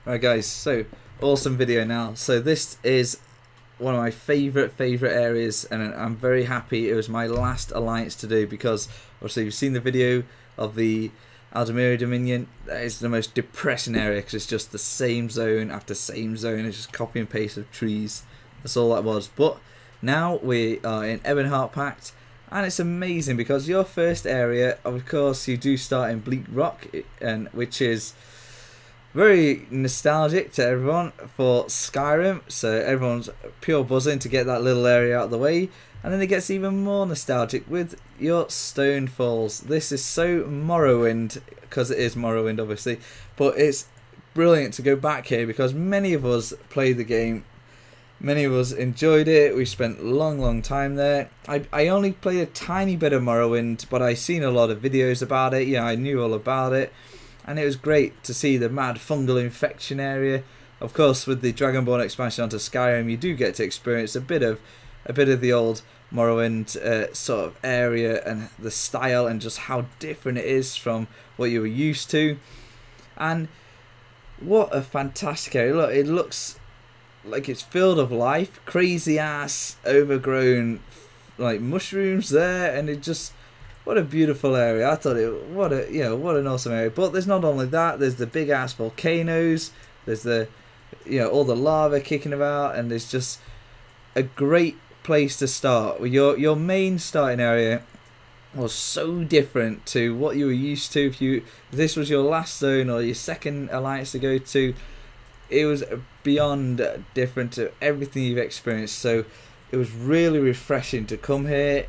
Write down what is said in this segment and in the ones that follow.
Right guys, so awesome video now. So this is one of my favourite areas, and I'm very happy it was my last alliance to do, because obviously you've seen the video of the Aldemir Dominion. That is the most depressing area because it's just the same zone after same zone. It's just copy and paste of trees. That's all that was. But now we are in EbanHeart Pact, and it's amazing because your first area, of course, you do start in Bleak Rock, and which is very nostalgic to everyone for Skyrim, so everyone's pure buzzing to get that little area out of the way. And then it gets even more nostalgic with your Stone Falls. This is so Morrowind, because it is Morrowind obviously, but it's brilliant to go back here because many of us played the game, many of us enjoyed it. We spent a long time there. I only played a tiny bit of Morrowind, but I seen a lot of videos about it. Yeah, I knew all about it. And it was great to see the mad fungal infection area. Of course, with the Dragonborn expansion onto Skyrim, you do get to experience a bit of the old Morrowind sort of area, and the style and just how different it is from what you were used to. And what a fantastic area! Look, it looks like it's filled of life. Crazy ass overgrown like mushrooms there, and it just. What a beautiful area. I thought it, what an awesome area. But there's not only that, there's the big ass volcanoes, there's the, all the lava kicking about, and there's just a great place to start. Your main starting area was so different to what you were used to. If this was your last zone or your second alliance to go to, it was beyond different to everything you've experienced. So it was really refreshing to come here.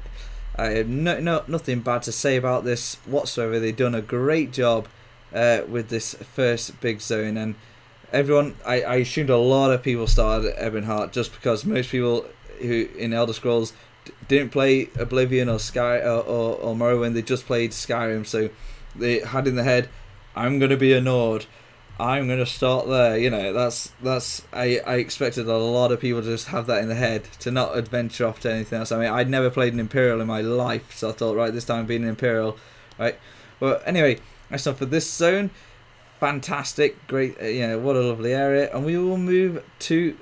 I have nothing bad to say about this whatsoever. They've done a great job with this first big zone, and everyone, I assumed a lot of people started at EbanHeart just because most people who in Elder Scrolls didn't play Oblivion or or Morrowind. They just played Skyrim, so they had in their head, I'm gonna be a Nord, I'm gonna start there. I expected a lot of people to just have that in their head, to not adventure off to anything else. I mean, I'd never played an Imperial in my life, so I thought, right, this time being an Imperial, right. Well, anyway, that's enough for this zone. Fantastic, great, what a lovely area, and we will move to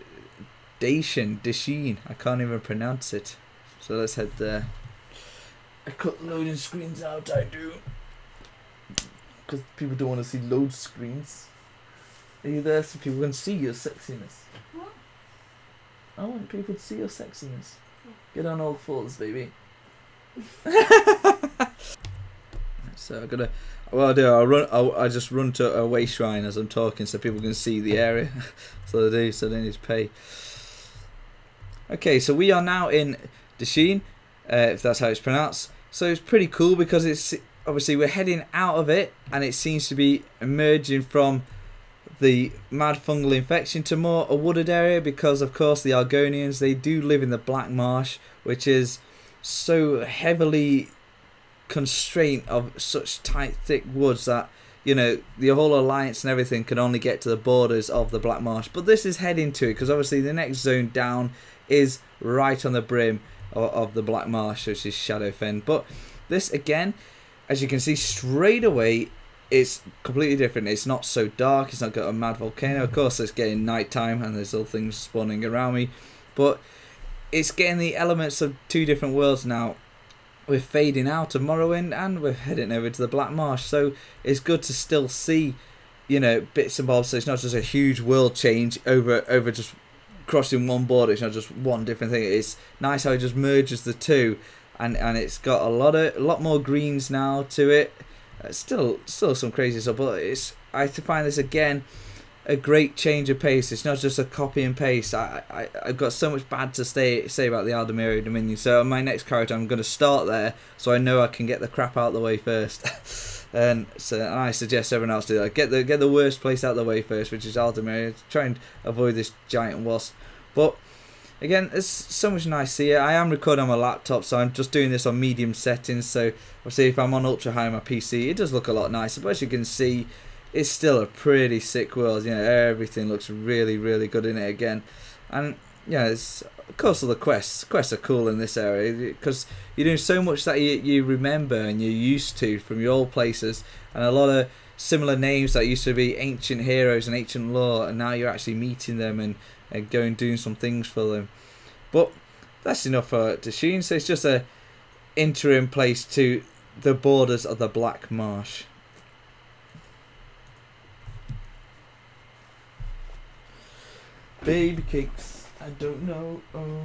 Dasheen. I can't even pronounce it, so let's head there. I cut loading screens out. I do, because people don't want to see load screens. Are you there so people can see your sexiness? What? I want people to see your sexiness. Get on all fours, baby. So I'm gonna. What I'll do, I'll just run to a way shrine as I'm talking, so people can see the area. So they do. So they need to pay. Okay, so we are now in Dasheen, if that's how it's pronounced. So it's pretty cool because it's obviously we're heading out of it, and it seems to be emerging from the mad fungal infection to more a wooded area, because of course the Argonians, they do live in the Black Marsh, which is so heavily constrained of such tight thick woods that the whole alliance and everything can only get to the borders of the Black Marsh. But this is heading to it, because obviously the next zone down is right on the brim of the Black Marsh, which is Shadowfen. But this, again, as you can see straight away, it's completely different. It's not so dark, it's not got a mad volcano. Of course it's getting nighttime and there's all things spawning around me, but it's getting the elements of two different worlds now. We're fading out of Morrowind and we're heading over to the Black Marsh, so it's good to still see bits and bobs, so it's not just a huge world change over just crossing one border. It's not just one different thing. It's nice how it just merges the two, and it's got a lot more greens now to it. Still some crazy stuff, but I find this again a great change of pace. It's not just a copy and paste. I've got so much bad to say about the Aldemir Dominion, so on my next character I'm going to start there, so I know I can get the crap out of the way first. and I suggest everyone else do that. Get the worst place out of the way first, which is Aldemir. Try and avoid this giant wasp. But again, there's so much nice here. I am recording on my laptop, so I'm just doing this on medium settings. So obviously if I'm on ultra high on my PC, it does look a lot nicer. But as you can see, it's still a pretty sick world. Everything looks really good in it again. And it's, of course, all the quests. Quests are cool in this area because you're doing so much that you remember and you're used to from your old places, and a lot of similar names that used to be ancient heroes and ancient lore, and now you're actually meeting them and going doing some things for them. But that's enough for Dasheen. So it's just a interim place to the borders of the Black Marsh. Baby cakes, I don't know. Oh,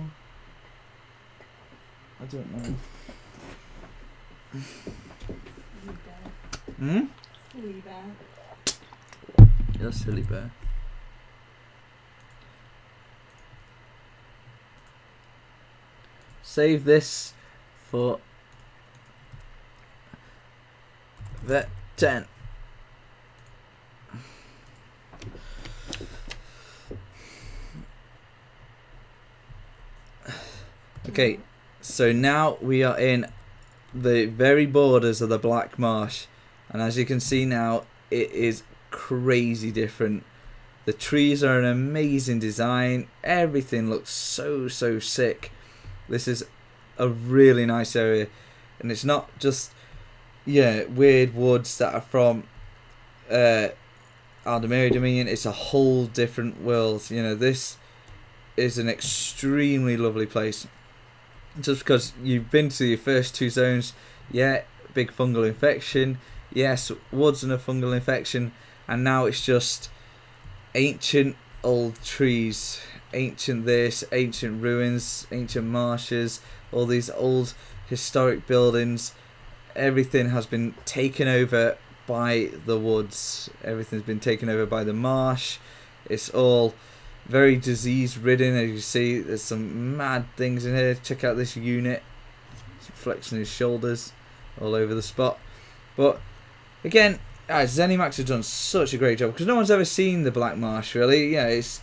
I don't know. Hmm? Silly bear. You're a silly bear. Save this for Vet 10. Okay, so now we are in the very borders of the Black Marsh, and as you can see now, it is crazy different. The trees are an amazing design. Everything looks so sick. This is a really nice area, and it's not just weird woods that are from Aldemir Dominion. It's a whole different world. You know, this is an extremely lovely place. Just because you've been to your first two zones, big fungal infection, yes, woods and a fungal infection, and now it's just ancient old trees, ancient this, ancient ruins, ancient marshes, all these old historic buildings. Everything has been taken over by the woods. Everything's been taken over by the marsh. It's all very disease ridden, as you see. There's some mad things in here. Check out this unit. He's flexing his shoulders all over the spot. But again, ZeniMax has done such a great job, because no one's ever seen the Black Marsh really. It's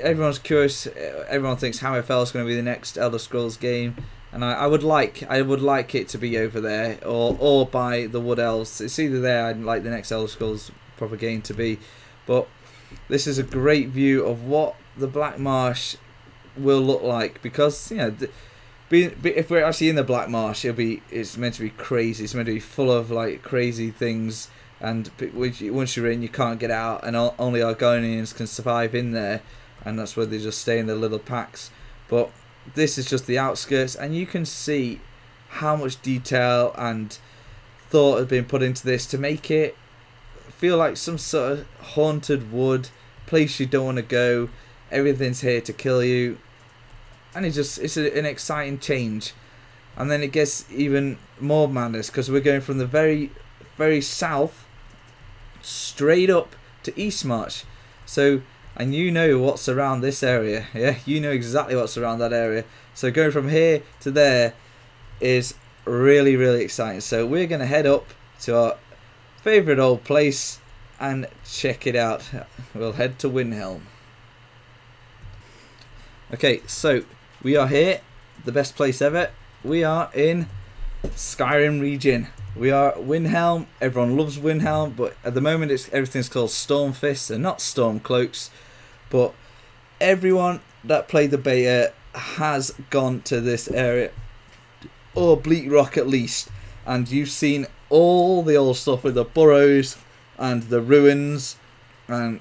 everyone's curious. Everyone thinks Hammerfell is going to be the next Elder Scrolls game, and I would like it to be over there or by the Wood Elves. It's either there. I'd like the next Elder Scrolls proper game to be, but this is a great view of what the Black Marsh will look like, because if we're actually in the Black Marsh, it's meant to be crazy. It's meant to be full of like crazy things, and once you're in, you can't get out, and only Argonians can survive in there, and that's where they just stay in their little packs. But this is just the outskirts, and you can see how much detail and thought has been put into this to make it feel like some sort of haunted wood place you don't want to go. Everything's here to kill you, and it's an exciting change. And then it gets even more madness, because we're going from the very south straight up to Eastmarch. So, and you know what's around this area, you know exactly what's around that area. So going from here to there is really exciting. So we're going to head up to our favourite old place and check it out. We'll head to Windhelm. Okay, so we are here, the best place ever. We are in Skyrim region. We are at Windhelm. Everyone loves Windhelm, but at the moment everything's called Stormfists and not Stormcloaks. But everyone that played the beta has gone to this area, or Bleak Rock at least, and you've seen all the old stuff with the burrows and the ruins and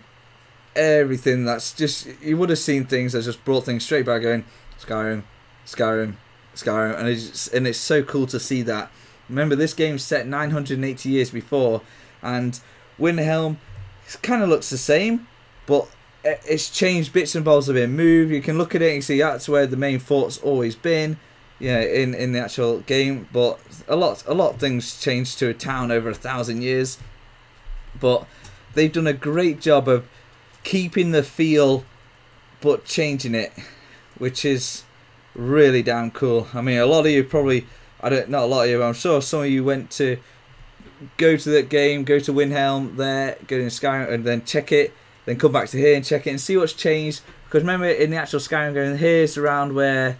everything. That's just, you would have seen things that just brought things straight back, going Skyrim, Skyrim, Skyrim, and it's so cool to see that. Remember, this game's set 980 years before, and Windhelm kind of looks the same, but it's changed. Bits and bobs have been moved. You can look at it and see that's where the main fort's always been, in the actual game. But a lot of things changed to a town over 1,000 years. But they've done a great job of keeping the feel, but changing it, which is really damn cool. I mean, a lot of you probably, not a lot of you, but I'm sure some of you went to go to that game, go to Windhelm there, go to Skyrim, and then check it, then come back to here and check it and see what's changed. Because remember, in the actual Skyrim game, here's around where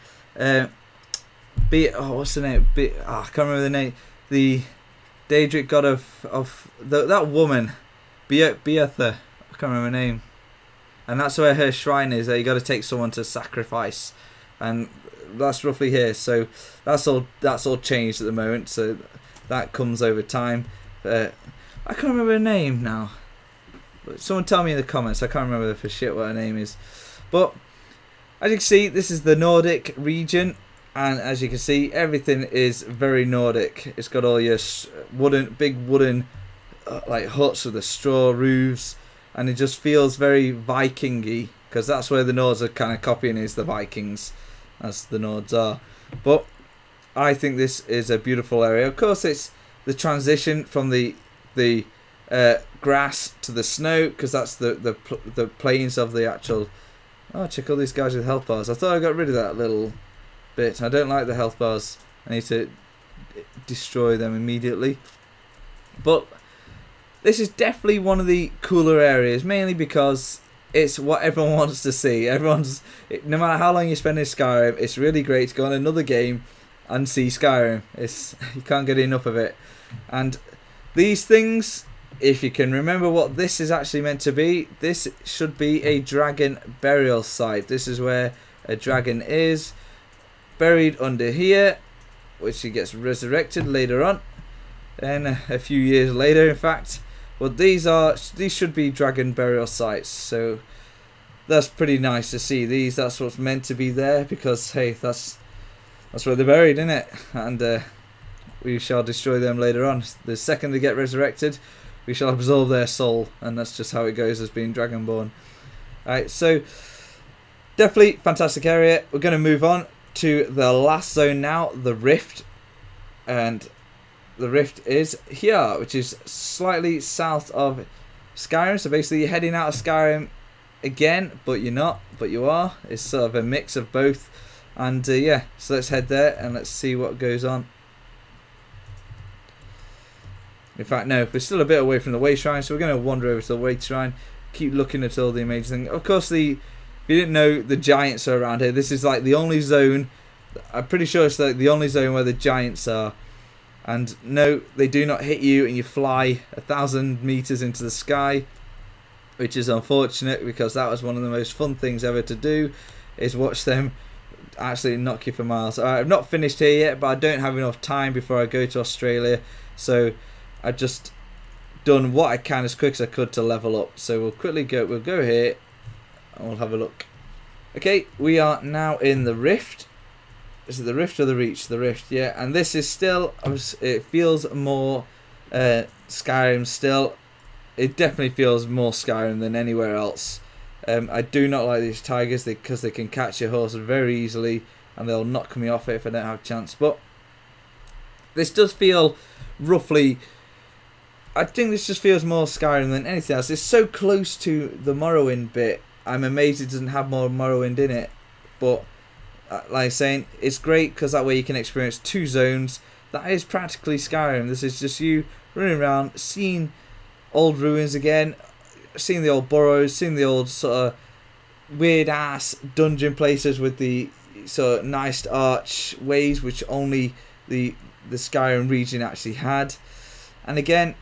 what's the name? I can't remember the name. The Daedric god of that woman, Beatha. I can't remember her name. And that's where her shrine is. You got to take someone to sacrifice, and that's roughly here. So that's all changed at the moment. So that comes over time. I can't remember her name now. But someone tell me in the comments. I can't remember for shit what her name is. But as you can see, this is the Nordic region. And as you can see, everything is very Nordic. It's got all your big wooden like huts with the straw roofs. And it just feels very Viking-y. Because that's where the Nords are kind of copying, is the Vikings. As the Nords are. But I think this is a beautiful area. Of course, it's the transition from the grass to the snow, because that's the plains of the actual. Oh, check all these guys with health bars. I thought I got rid of that little bit. I don't like the health bars. I need to destroy them immediately. But this is definitely one of the cooler areas, mainly because it's what everyone wants to see. No matter how long you spend in Skyrim, it's really great to go on another game and see Skyrim. You can't get enough of it. And these things, if you can remember what this is actually meant to be, this should be a dragon burial site. This is where a dragon is buried under here, which he gets resurrected later on, and a few years later, in fact. But these should be dragon burial sites, so that's pretty nice to see. That's what's meant to be there, because hey, that's where they're buried, isn't it? And we shall destroy them later on. The second they get resurrected, we shall absorb their soul, and that's just how it goes as being dragonborn. Alright, so definitely fantastic area. We're going to move on to the last zone now, the Rift. And the Rift is here, which is slightly south of Skyrim. So basically you're heading out of Skyrim again, but you're not, but you are. It's sort of a mix of both. And yeah, so let's head there and let's see what goes on. In fact, no, we're still a bit away from the Way Shrine, so we're going to wander over to the Way Shrine, keep looking at all the amazing things. Of course, if you didn't know, the giants are around here. This is like the only zone, I'm pretty sure it's like the only zone where the giants are. And no, they do not hit you, and you fly 1,000 meters into the sky, which is unfortunate, because that was one of the most fun things ever to do, is watch them actually knock you for miles. Alright, I've not finished here yet, but I don't have enough time before I go to Australia, so I've just done what I can as quick as I could to level up. So we'll go here and we'll have a look. Okay, we are now in the Rift. Is it the Rift or the Reach? The Rift, yeah. And this is still, it feels more Skyrim still. It definitely feels more Skyrim than anywhere else. I do not like these tigers because they can catch your horse very easily, and they'll knock me off it if I don't have a chance. But this does feel roughly, I think this just feels more Skyrim than anything else. It's so close to the Morrowind bit. I'm amazed it doesn't have more Morrowind in it. But like I'm saying, it's great because that way you can experience two zones. That is practically Skyrim. This is just you running around, seeing old ruins again, seeing the old burrows, seeing the old sort of weird ass dungeon places with the sort of nice archways which only the Skyrim region actually had. And again,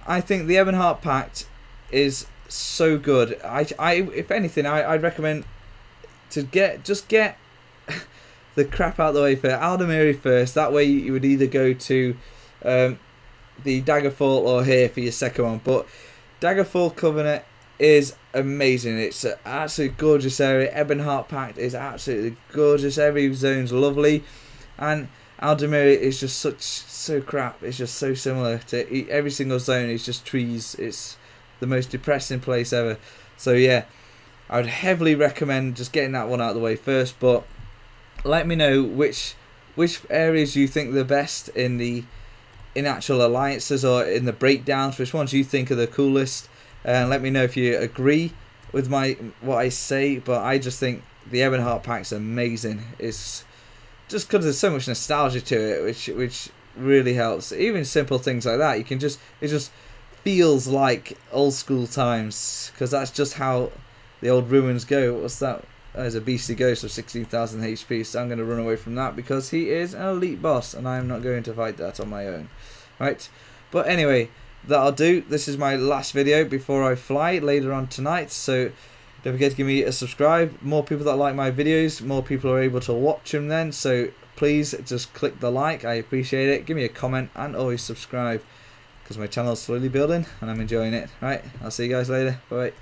I think the EbanHeart Pact is so good. If anything, I'd recommend to get the crap out of the way for Aldemiri first. That way you would either go to the Daggerfall or here for your second one. But Daggerfall Covenant is amazing. It's an absolutely gorgeous area. EbanHeart Pact is absolutely gorgeous. Every zone's lovely, and Aldemiri is just so crap. It's just so similar to every single zone. It's just trees. It's the most depressing place ever. So yeah, I would heavily recommend just getting that one out of the way first. But let me know which areas you think are the best in actual alliances or in the breakdowns. Which ones you think are the coolest? And let me know if you agree with what I say. But I just think the EbanHeart Pact's amazing. It's just because there's so much nostalgia to it, which really helps. Even simple things like that, it just feels like old school times, because that's just how the old ruins go. What's that? There's a beastly ghost of 16,000 HP, so I'm going to run away from that because he is an elite boss, and I'm not going to fight that on my own. Right? But anyway, that'll do. This is my last video before I fly later on tonight, so don't forget to give me a subscribe. More people that like my videos, more people are able to watch them then, so please just click the like. I appreciate it. Give me a comment and always subscribe. because my channel's slowly building and I'm enjoying it. Right, I'll see you guys later. Bye.